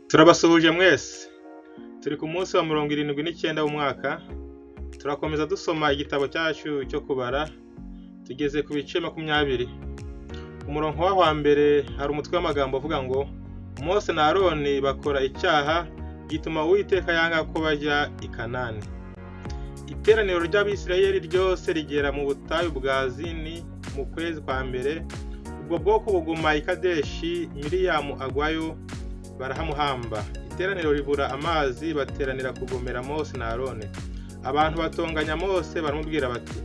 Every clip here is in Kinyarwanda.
Turabasuhuje mwese. Turi ku munsi wa 79 w'umwaka. Turakomeza dusoma igitabo cyacu cyo kubara. Tugeze ku bice 20. Umurongo wa mbere hari umutwe w'amagambo uvuga ngo Mose na Aroni bakora icyaha gituma Uwiteka yanga ko bajya i Kanani. Iteraniro ry'Abisirayeli ryose rigera mu butayu bwa Zini mu kwezi kwa mbere. Ubwo bwoko buguma i Kadeshi, Miriyamu agwayo barahamuhamba. Iteraniro ribura amazi, bateranira kugomera Mose na Aroni. Abantu batonganya Mose baramubwira bati,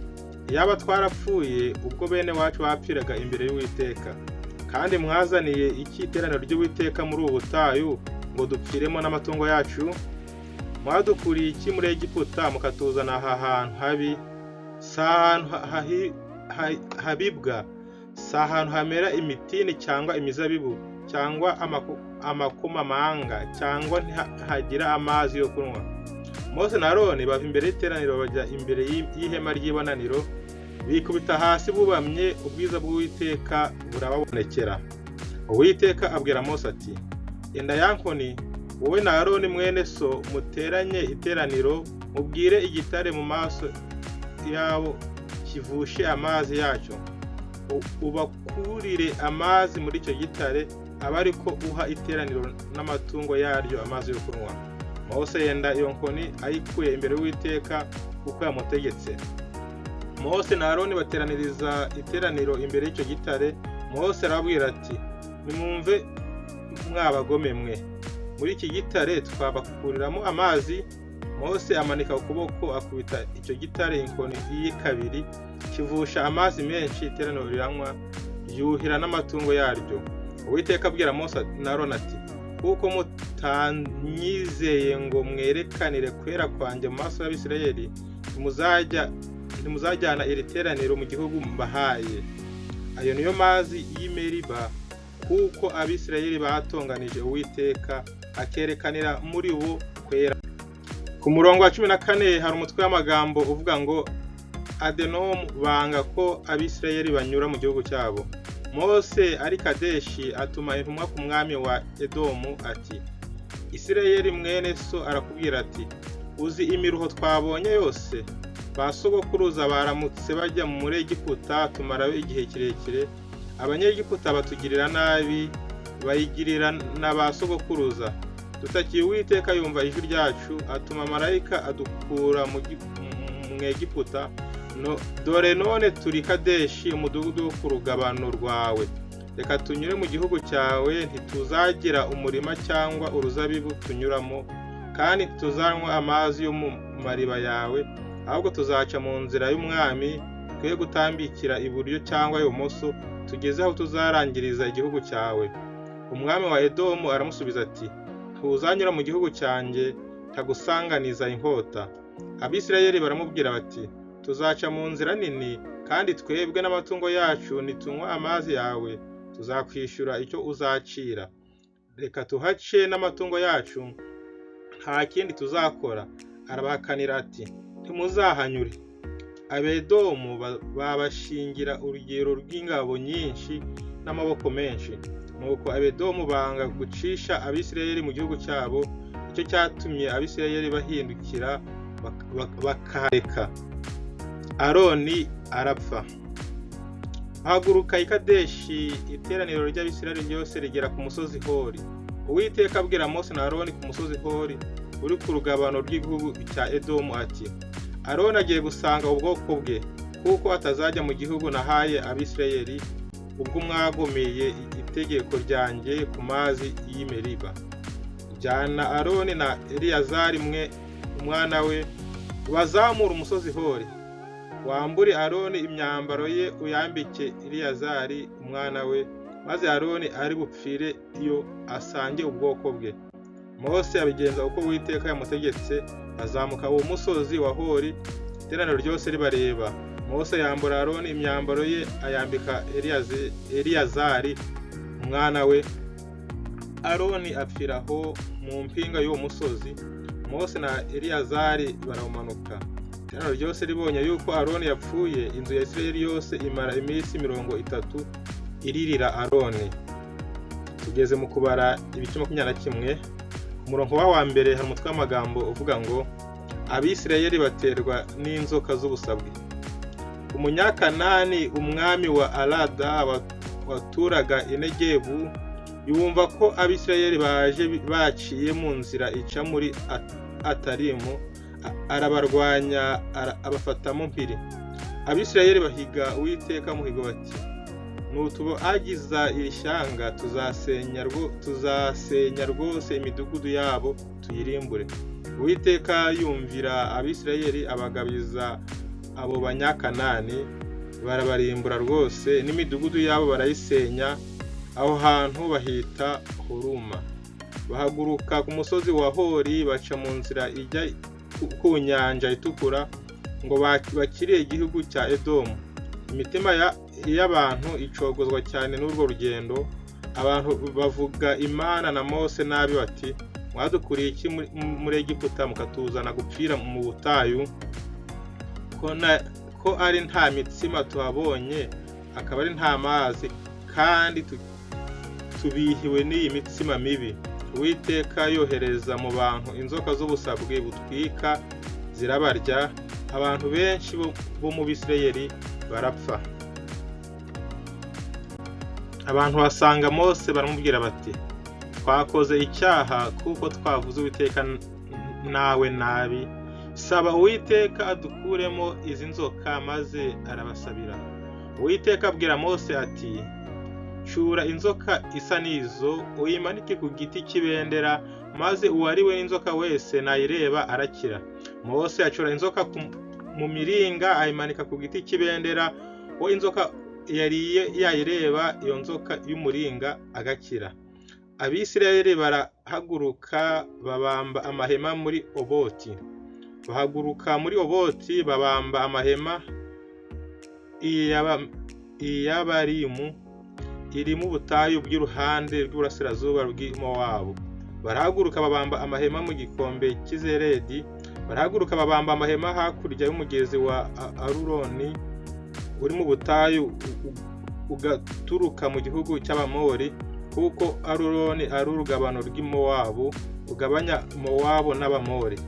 yaba twarapfuye ubwo bene wacu bapfiraga imbere y'Uwiteka, kandi mwazaniye iki iteraniro ry'Uwiteka muri ubu butayu ngo dupfiremo n'amatungo yacu? Mwadukuriye iki muri Egiputa mukatuzana aha hantu habi, habibwa, si ahantu hamera imitini cyangwa imizabibu cyangwa amakomamanga cyangwa ntihagira amazi yo kunywa? Mose na Aroni bava imbere y'iteraniro bajya imbere y'ihema ry'ibonaniro, bikubita hasi bubamye, ubwiza bw'Uwiteka burababonekera. Uwiteka abwira Mose ati, enda yankoni wowe na Aroni mwene so muteranye iteraniro, mubwire igitare mu maso yabo kivushe amazi yacyo, ubakurire amazi muri icyo gitare, aba ariko uha iteraniro n'amatungo yaryo amazi yo kunywa. Mose yenda iyo nkoni ayikuye imbere y'Uwiteka kuko yamutegetse. Mose na Aroni bateraniriza iteraniro imbere y'icyo gitare. Mose arababwira ati, nimwumve mwabagome mwe, muri iki gitare twabakuriramo amazi. Mose amanika ukuboko akubita icyo gitare, inkoni y'ikabiri kivusha amazi menshi, iteraniro riranywa, yuhira n'amatungo yaryo. Uwiteka abwira Mose na Aroni ati, kuko mutanyizeye ngo mwerekanire kwera kwanjye mu maso y'Abisirayeli, ntimuzajyana iri teraniro mu gihugu mbahaye. Ayo niyo mazi y'Imeriba, kuko Abisirayeli batonganije Uwiteka akerekanira muri bo kwera. Ku murongo wa 14 hari umutwe w'amagambo uvuga ngo Adenomu banga ko Abisirayeli banyura mu gihugu cyabo. Mose ari Kadeshi atuma intumwa ku mwami wa Edomu ati, Isirayeli mwene so arakubwira ati, uzi imiruho twabonye yose? Basogokuruza baramutse bajya muri Egiputa, tumarayo igihe kirekire. Abanyegiputa batugirira nabi, bayigirira n'abasogokuruza. Tutakiye Uwiteka yumva ijwi ryacu, atuma marayika adukura mu Egiputa. Dore none turi Kadeshi, umudugudu wo ku rugabano rwawe. Reka tunyure mu gihugu cyawe, ntituzagira umurima cyangwa uruzabibu tunyuramo, kandi ntituzanywa amazi yo mu mariba yawe, ahubwo tuzaca mu nzira y'umwami, twe gutambikira iburyo cyangwa ibumoso, tugeze aho tuzarangiriza igihugu cyawe. Umwami wa Edomu aramusubiza ati, ntuzanyura mu gihugu cyanjye, ntagusanganiza inkota. Abisirayeli baramubwira bati, tuzaca mu nzira nini, kandi twebwe n'amatungo yacu nitunywa amazi yawe, tuzakwishyura icyo uzacira. Reka tuhace n'amatungo yacu, nta kindi tuzakora. Arabahakanira ati, ntimuzahanyure. Abedomu babashingira urugero rw'ingabo nyinshi n'amaboko menshi. Nuko Abedomu banga gucisha Abisirayeli mu gihugu cyabo, icyo cyatumye Abisirayeli bahindukira bakareka. Aroni arapfa. Haguruka i Kadeshi, iteraniro ry'Abisirayeli ryose rigera ku musozi Hori. Uwiteka abwira Mose na Aroni ku musozi Hori uri ku rugabano rw'igihugu cya Edomu ati, Aroni agiye gusanga ubwoko bwe, kuko atazajya mu gihugu nahaye Abisirayeli ubwo mwagomeye itegeko ryanjye ku mazi y'Imeriba. Jyana Aroni na Eliyazari umwana we, bazamura umusozi Hori. Wambure Aroni imyambaro ye, uyambike Eliyazari umwana we, maze Aroni ari bupfire iyo asange ubwoko bwe. Mose abigenza uko Uwiteka yamutegetse, azamuka uwo musozi wa Hori, iteraniro ryose ribareba. Mose yambura Aroni imyambaro ye, ayambika Eliyazari umwana we. Aroni apfira aho mu mpinga y'uwo musozi. Mose na Eliyazari barawumanuka. Iteraniro ryose ribonye yuko Aroni yapfuye, inzu ya Isirayeli yose imara iminsi 30 iririra Aroni. Tugeze mu kubara ibice 21. umurongo wa mbere hari umutwe w'amagambo uvuga ngo Abisirayeli baterwa n'inzoka z'ubusabwe. Umunyakanani umwami wa Arada waturaga Inegebu yumva ko Abisirayeli baje baciye mu nzira ica muri Atarimu, arabarwanya abafatamo mpiri. Abisirayeli bahiga Uwiteka muhigo bati, nutubo agiza iri shyanga tuzasenya rwose imidugudu yabo tuyirimbure. Uwiteka yumvira Abisirayeli abagabiza abo banyakanani, barabarimbura rwose n'imidugudu yabo barayisenya. Aho hantu bahita Horuma. Bahaguruka ku musozi wa Hori baca mu nzira ijya ku nyanja itukura ngo bakiriye igihugu cya Edomu. Imitima y'abantu icogozwa cyane n'urwo rugendo. Abantu bavuga Imana na Mose nabi bati, mwadukuriye iki muri Egiputa mukatuzana gupfira mu butayu, ko ari nta mitsima tuhabonye, akaba ari nta mazi, kandi tubihiwe n'iyi mitsima mibi. Uwiteka yohereza mu bantu inzoka z'ubusabwe butwika zirabarya, abantu benshi bo mu Bisirayeli barapfa. Abantu basanga Mose baramubwira bati, twakoze icyaha kuko twavuze Uwiteka nawe nabi. Saba Uwiteka adukuremo izi nzoka. Maze arabasabira. Uwiteka abwira Mose ati, shura inzoka isa n'izo uyimanike ku giti cy'ibendera, maze uwariwe n'inzoka wese nayireba arakira. Mose acura inzoka mu miringa ayimanika ku giti cy'ibendera, uwo inzoka yariye yayireba iyo nzoka y'umuringa agakira. Abisirayeli barahaguruka babamba amahema muri Oboti. Bahaguruka muri Oboti babamba amahema iy'Abarimu iri mu butayu bw'iruhande rw'uburasirazuba bw'Imowabu. Barahaguruka babamba amahema mu gikombe cy'Izeredi. Barahaguruka babamba amahema hakurya y'umugezi wa Aruroni uri mu butayu ugaturuka mu gihugu cy'Abamori, kuko Aruroni ari urugabano rw'Imowabu ugabanya Mowabu n'Abamori.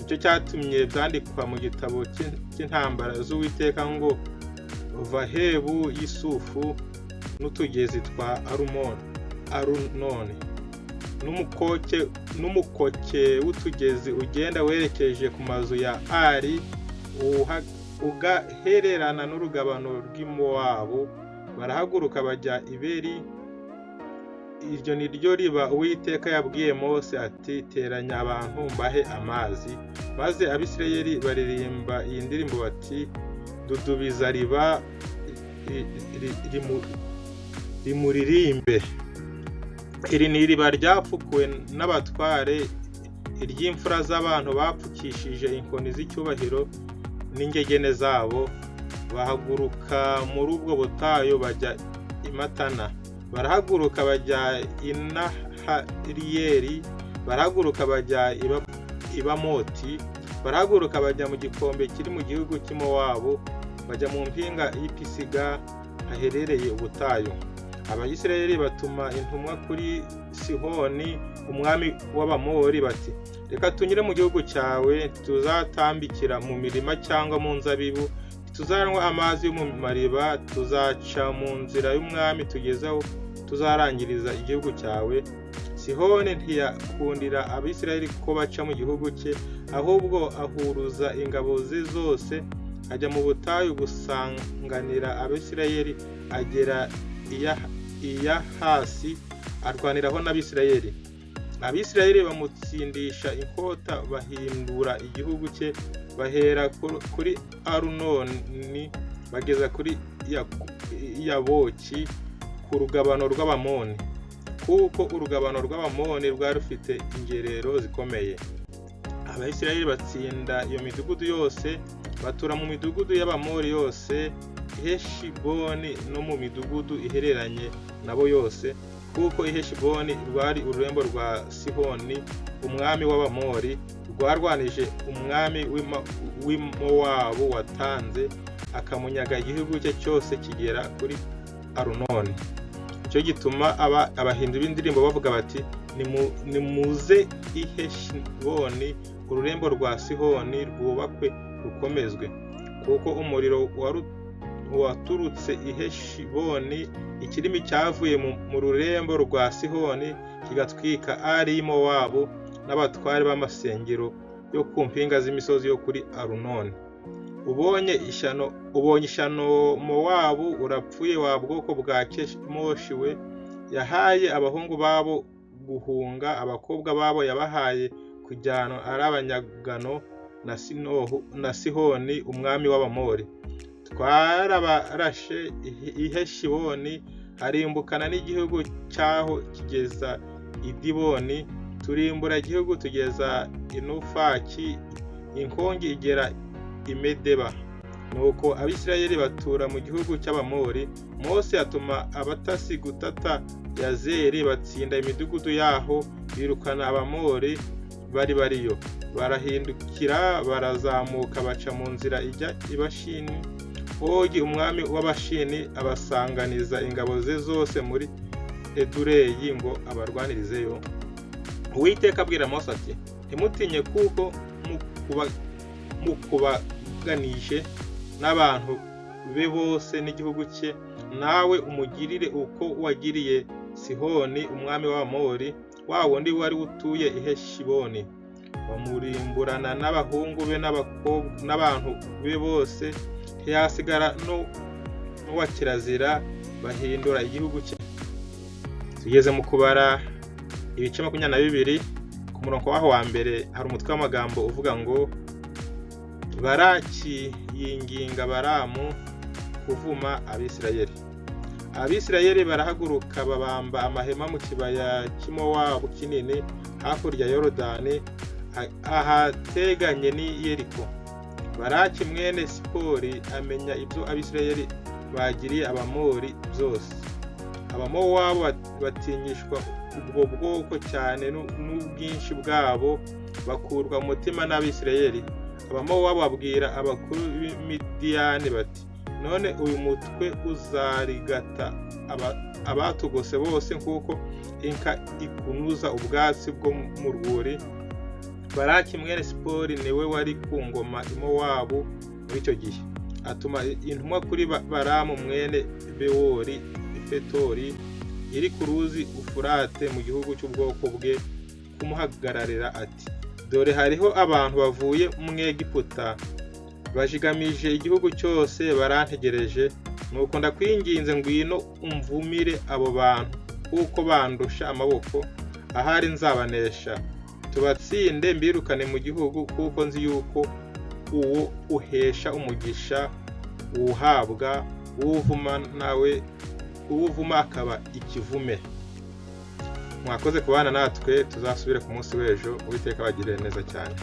Icyo cyatumye byandikwa mu gitabo cy'intambara z'Uwiteka ngo Vahebu y'Isufu n'utugezi twa Arunoni n'umukoke w'utugezi ugenda werekeje ku mazu ya Ari ugahererana n'urugabano rw'Imowabu. Barahaguruka bajya Iberi. Iryo ni ryo riba Uwiteka yabwiye Mose ati, teranya abantu mbahe amazi. Maze Abisirayeli baririmba iyi ndirimbo bati, dudubiza riba rimuririmbe. Iri ni iriba ryapfukuwe n'abatware, iry'imfura z'abantu bapfukishije inkoni z'icyubahiro n'ingegene zabo. Bahaguruka muri ubwo butayu bajya Imatana. Barahaguruka bajya Inahariyeri. Barahaguruka bajya Ibamoti. Barahaguruka bajya mu gikombe kiri mu gihugu cy'Imowabu, bajya mu mpinga y'Ipisiga haherereye ubutayu. Abayisirayeli batuma intumwa kuri Sihoni umwami w'Abamori bati, reka tunyure mu gihugu cyawe, tuzatambikira mu mirima cyangwa mu nzabibu, tuzanywa amazi yo mu mariba, tuzaca mu nzira y'umwami tugeze aho tuzarangiriza igihugu cyawe. Sihoni ntiyakundira Abisirayeli ko baca mu gihugu cye, ahubwo ahuruza ingabo ze zose ajya mu butayu gusanganira Abisirayeli, agera iya hasi arwaniraho n'Abisirayeli. Abisirayeli bamutsindisha inkota, bahindura igihugu cye, bahera kuri Arunoni bageza kuri Yaboki ku rugabano rw'Abamoni, kuko urugabano rw'Abamoni rwari rufite ingerero zikomeye. Abisirayeli batsinda iyo midugudu yose, batura mu midugudu y'Abamori yose, Heshiboni no mu midugudu ihereranye nabo yose, kuko Heshiboni rwari ururembo rwa Sihoni umwami w'Abamori, rwarwanije umwami w'Imowabu watanze akamunyaga igihugu cye cyose kigera kuri Arunoni. nicyo gituma abahindu b'indirimbo bavuga bati nimuze i Heshiboni, ururembo rwa Sihoni rwubakwe rukomezwe, kuko umuriro waturutse i Heshiboni, ikirimi cyavuye mu rurembo rwa Sihoni kigatwika ari Mowabu n'abatware b'amasengero yo ku mpinga z'imisozi yo kuri Arunoni. ubonye ishyano Mowabu, urapfuye wa bwoko bwa Kemoshi we. Yahaye abahungu babo guhunga, abakobwa babo yabahaye kujyanwa ari abanyagano na Sihoni umwami w'Abamori. Twarabarashe i Heshiboni, harimbukana n'igihugu cyaho kigeza i Diboni, turimbura igihugu tugeza i Nufaki, inkongi igera i Medeba. Nuko Abisirayeli batura mu gihugu cy'Abamori. Mose atuma abatasi gutata Yazeri, batsinda imidugudu yaho, birukana Abamori bari bariyo. Barahindukira barazamuka baca mu nzira ijya i Bashani. Ogi umwami w'Abashani abasanganiza ingabo ze zose muri Edureyi ngo abarwanirizeyo. Uwiteka abwira Mose ati, ntimutinye kuko mukubaganije n'abantu be bose n'igihugu cye, nawe umugirire uko wagiriye Sihoni umwami w'Abamori, wa wundi wari utuye i Heshiboni. Bamurimburana n'abahungu be n'abantu be bose, ntiyasigara n'uwa kirazira, bahindura igihugu cye. Tugeze mu Kubara ibice 22 ku murongo waho wa mbere, hari umutwe w'amagambo uvuga ngo Baraki yinginga Baramu kuvuma Abisirayeli. Abisirayeli barahaguruka babamba amahema mu kibaya cy'Imowabu kinini hakurya ya Yorodani, ahateganye n'i Yeriko. Baraki mwene Sipori amenya ibyo Abisirayeli bagiriye Abamori byose. Abamowabu batinyishwa ubwo bwoko cyane n'ubwinshi bwabo, bakurwa umutima n'Abisirayeli. Abamowabu babwira abakuru b'Imidiyani bati, none uyu mutwe uzarigata abatugose bose nk'uko inka ikunuza ubwatsi bwo mu rwuri. Baraki mwene Sipori niwe wari ku ngoma i Mowabu muri icyo gihe. Atuma intumwa kuri Baramu mwene Bewori Fetori, iri ku ruzi Ufurate mu gihugu cy'ubwoko bwe, kumuhagararira ati, dore hariho abantu bavuye mu Egiputa, bajigamije igihugu cyose, barantegereje. Nuko ndakwinginze ngwino umvumire abo bantu, kuko bandusha amaboko, ahari nzabanesha, tubatsinde mbirukane mu gihugu, kuko nzi yuko uwo uhesha umugisha uwuhabwa, uwuvuma nawe uwuvuma akaba ikivume. Mwakoze kubana natwe, tuzasubire ku munsi w'ejo. Uwiteka abagirire neza cyane.